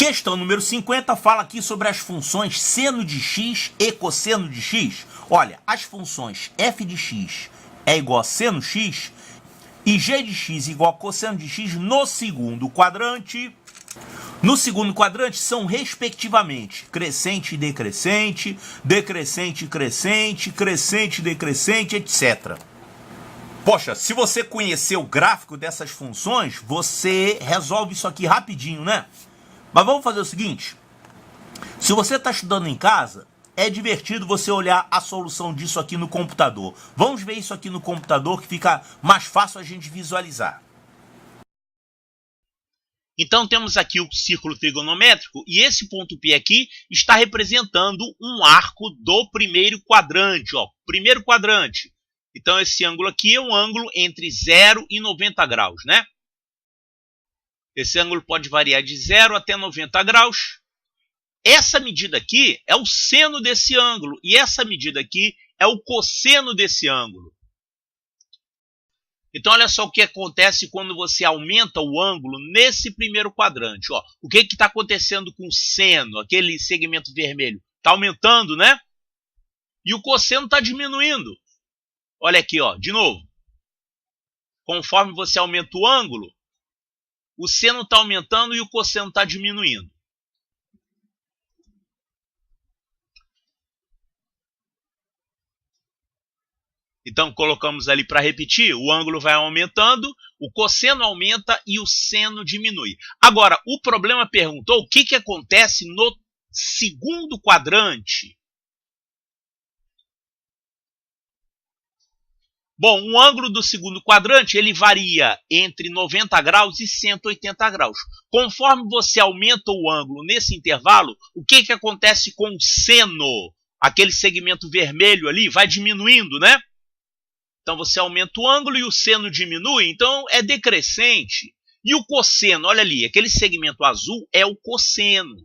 Questão número 50 fala aqui sobre as funções seno de x e cosseno de x. Olha, as funções f de x é igual a seno x e g de x igual a cosseno de x no segundo quadrante. No segundo quadrante são, respectivamente, crescente e decrescente, decrescente e crescente, crescente e decrescente, etc. Poxa, se você conhecer o gráfico dessas funções, você resolve isso aqui rapidinho, né? Mas vamos fazer o seguinte. Se você está estudando em casa, é divertido você olhar a solução disso aqui no computador. Vamos ver isso aqui no computador que fica mais fácil a gente visualizar. Então temos aqui o círculo trigonométrico e esse ponto P aqui está representando um arco do primeiro quadrante. Ó, primeiro quadrante. Então esse ângulo aqui é um ângulo entre 0 e 90 graus, né? Esse ângulo pode variar de 0 até 90 graus. Essa medida aqui é o seno desse ângulo e essa medida aqui é o cosseno desse ângulo. Então, olha só o que acontece quando você aumenta o ângulo nesse primeiro quadrante. Ó, o que está acontecendo com o seno, aquele segmento vermelho? Está aumentando, né? E o cosseno está diminuindo. Olha aqui, ó, de novo. Conforme você aumenta o ângulo, o seno está aumentando e o cosseno está diminuindo. Então, colocamos ali para repetir, o ângulo vai aumentando, o cosseno aumenta e o seno diminui. Agora, o problema perguntou o que acontece no segundo quadrante. Bom, o ângulo do segundo quadrante ele varia entre 90 graus e 180 graus. Conforme você aumenta o ângulo nesse intervalo, o que acontece com o seno? Aquele segmento vermelho ali vai diminuindo, né? Então, você aumenta o ângulo e o seno diminui, então é decrescente. E o cosseno, olha ali, aquele segmento azul é o cosseno.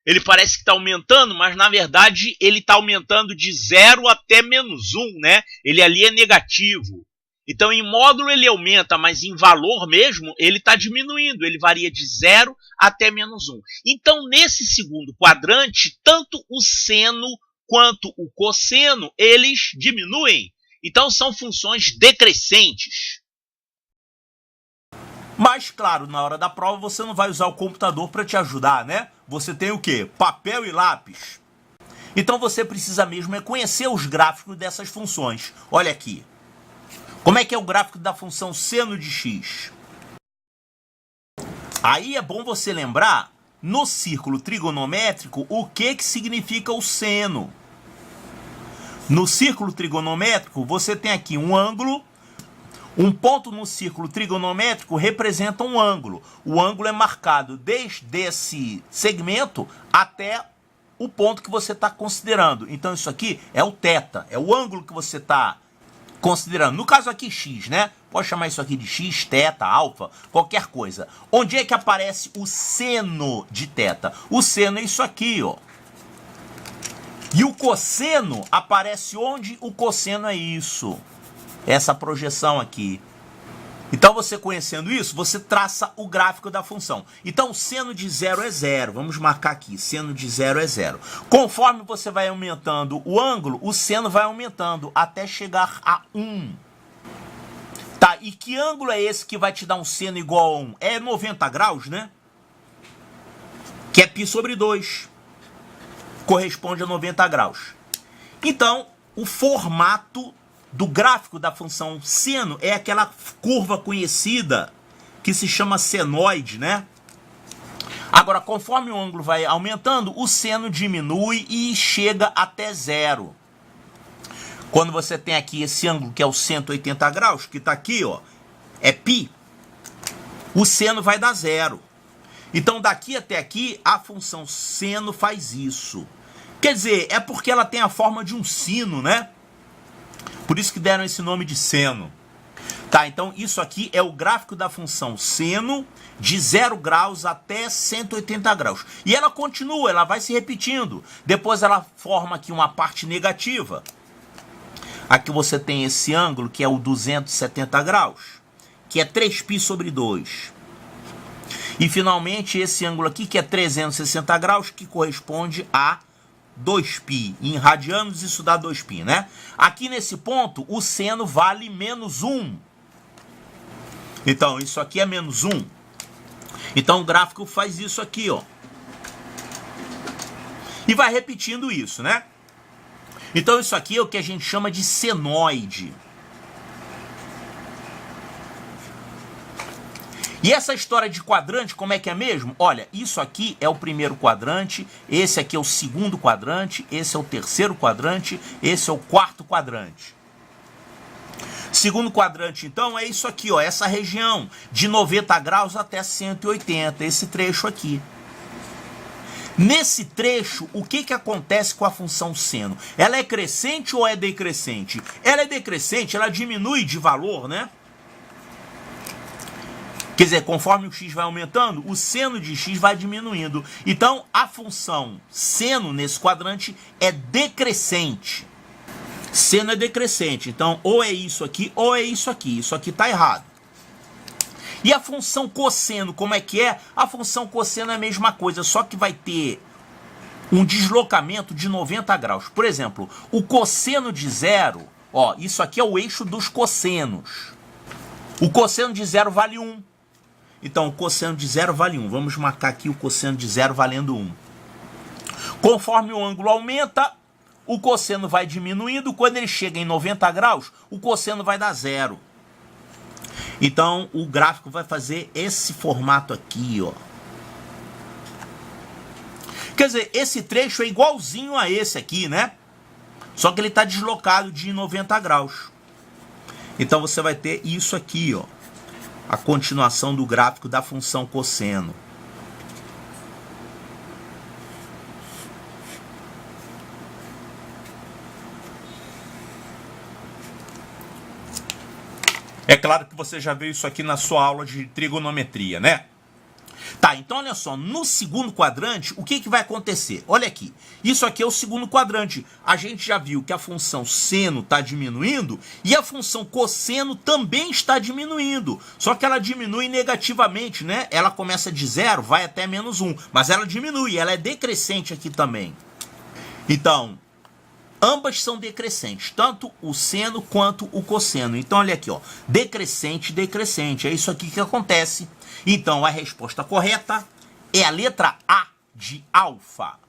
Ele parece que está aumentando, mas na verdade ele está aumentando de 0 até menos 1, né? Ele ali é negativo. Então, em módulo ele aumenta, mas em valor mesmo ele está diminuindo. Ele varia de 0 até menos 1. Então, nesse segundo quadrante, tanto o seno quanto o cosseno, eles diminuem. Então, são funções decrescentes. Mas, claro, na hora da prova você não vai usar o computador para te ajudar, né? Você tem o quê? Papel e lápis. Então, você precisa mesmo é conhecer os gráficos dessas funções. Olha aqui. Como é que é o gráfico da função seno de x? Aí é bom você lembrar, no círculo trigonométrico, o que significa o seno. No círculo trigonométrico, você tem aqui um ângulo. Um ponto no círculo trigonométrico representa um ângulo. O ângulo é marcado desde esse segmento até o ponto que você está considerando. Então, isso aqui é o θ, é o ângulo que você está considerando. No caso aqui, x, né? Pode chamar isso aqui de x, θ, alfa, qualquer coisa. Onde é que aparece o seno de θ? O seno é isso aqui, ó. E o cosseno aparece onde? O cosseno é isso. Essa projeção aqui. Então, você conhecendo isso, você traça o gráfico da função. Então, o seno de 0 é 0. Vamos marcar aqui. Seno de 0 é 0. Conforme você vai aumentando o ângulo, o seno vai aumentando até chegar a 1. Tá, e que ângulo é esse que vai te dar um seno igual a 1? É 90 graus, né? Que é π sobre 2. Corresponde a 90 graus. Então, o formato do gráfico da função seno é aquela curva conhecida que se chama senoide, né? Agora, conforme o ângulo vai aumentando, o seno diminui e chega até 0. Quando você tem aqui esse ângulo que é o 180 graus, que está aqui, ó, é π, o seno vai dar 0. Então, daqui até aqui, a função seno faz isso. Quer dizer, é porque ela tem a forma de um sino, né? Por isso que deram esse nome de seno. Tá, então isso aqui é o gráfico da função seno de 0 graus até 180 graus. E ela continua, ela vai se repetindo. Depois ela forma aqui uma parte negativa. Aqui você tem esse ângulo que é o 270 graus, que é 3π sobre 2. E finalmente esse ângulo aqui, que é 360 graus, que corresponde a 2π. Em radianos isso dá 2π, né? Aqui nesse ponto, o seno vale menos 1. Então, isso aqui é menos 1. Então, o gráfico faz isso aqui, ó. E vai repetindo isso, né? Então, isso aqui é o que a gente chama de senoide. E essa história de quadrante, como é que é mesmo? Olha, isso aqui é o primeiro quadrante, esse aqui é o segundo quadrante, esse é o terceiro quadrante, esse é o quarto quadrante. Segundo quadrante, então, é isso aqui, ó, essa região de 90 graus até 180, esse trecho aqui. Nesse trecho, o que acontece com a função seno? Ela é crescente ou é decrescente? Ela é decrescente, ela diminui de valor, né? Quer dizer, conforme o x vai aumentando, o seno de x vai diminuindo. Então, a função seno nesse quadrante é decrescente. Seno é decrescente. Então, ou é isso aqui, ou é isso aqui. Isso aqui está errado. E a função cosseno, como é que é? A função cosseno é a mesma coisa, só que vai ter um deslocamento de 90 graus. Por exemplo, o cosseno de zero, ó, isso aqui é o eixo dos cossenos. O cosseno de zero vale 1. Então, o cosseno de zero vale 1. Vamos marcar aqui o cosseno de zero valendo 1. Conforme o ângulo aumenta, o cosseno vai diminuindo. Quando ele chega em 90 graus, o cosseno vai dar 0. Então, o gráfico vai fazer esse formato aqui, ó. Quer dizer, esse trecho é igualzinho a esse aqui, né? Só que ele está deslocado de 90 graus. Então, você vai ter isso aqui, ó. A continuação do gráfico da função cosseno. É claro que você já viu isso aqui na sua aula de trigonometria, né? Tá, então olha só, no segundo quadrante, o que vai acontecer? Olha aqui, isso aqui é o segundo quadrante. A gente já viu que a função seno está diminuindo e a função cosseno também está diminuindo. Só que ela diminui negativamente, né? Ela começa de 0, vai até menos 1, mas ela diminui, ela é decrescente aqui também. Então, ambas são decrescentes, tanto o seno quanto o cosseno. Então, olha aqui, ó, decrescente, decrescente. É isso aqui que acontece. Então, a resposta correta é a letra A de alfa.